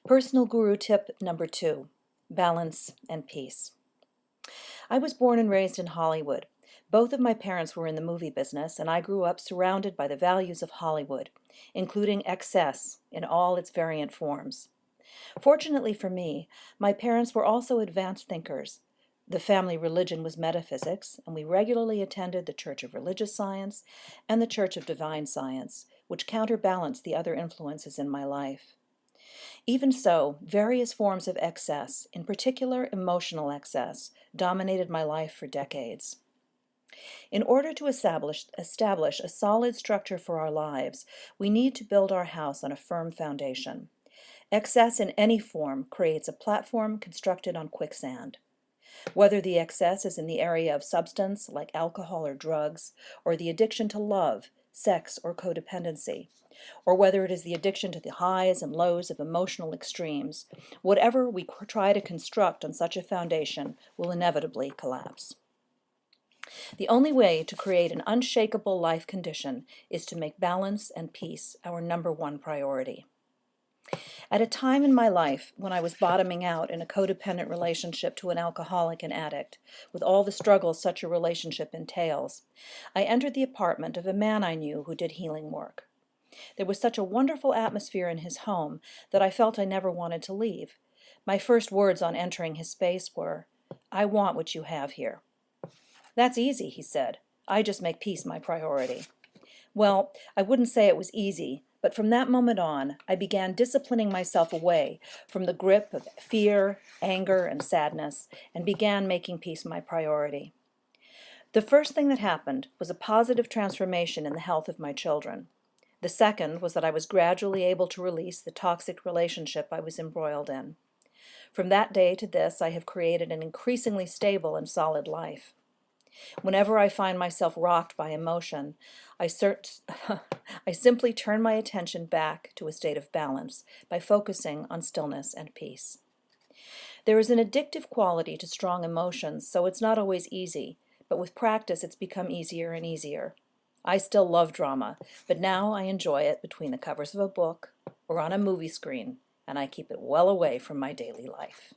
Personal Guru tip number 2, balance and peace. I was born and raised in Hollywood. Both of my parents were in the movie business, and I grew up surrounded by the values of Hollywood, including excess in all its variant forms. Fortunately for me, my parents were also advanced thinkers. The family religion was metaphysics, and we regularly attended the Church of Religious Science and the Church of Divine Science, which counterbalanced the other influences in my life. Even so, various forms of excess, in particular emotional excess, dominated my life for decades. In order to establish a solid structure for our lives, we need to build our house on a firm foundation. Excess in any form creates a platform constructed on quicksand. Whether the excess is in the area of substance, like alcohol or drugs, or the addiction to love, sex, or codependency, or whether it is the addiction to the highs and lows of emotional extremes, whatever we try to construct on such a foundation will inevitably collapse. The only way to create an unshakable life condition is to make balance and peace our number one priority. At a time in my life when I was bottoming out in a codependent relationship to an alcoholic and addict, with all the struggles such a relationship entails, I entered the apartment of a man I knew who did healing work. There was such a wonderful atmosphere in his home that I felt I never wanted to leave. My first words on entering his space were, "I want what you have here." "That's easy," he said. "I just make peace my priority." Well, I wouldn't say it was easy, but from that moment on, I began disciplining myself away from the grip of fear, anger, and sadness, and began making peace my priority. The first thing that happened was a positive transformation in the health of my children. The second was that I was gradually able to release the toxic relationship I was embroiled in. From that day to this, I have created an increasingly stable and solid life. Whenever I find myself rocked by emotion, I simply turn my attention back to a state of balance by focusing on stillness and peace. There is an addictive quality to strong emotions, so it's not always easy, but with practice it's become easier and easier. I still love drama, but now I enjoy it between the covers of a book or on a movie screen, and I keep it well away from my daily life.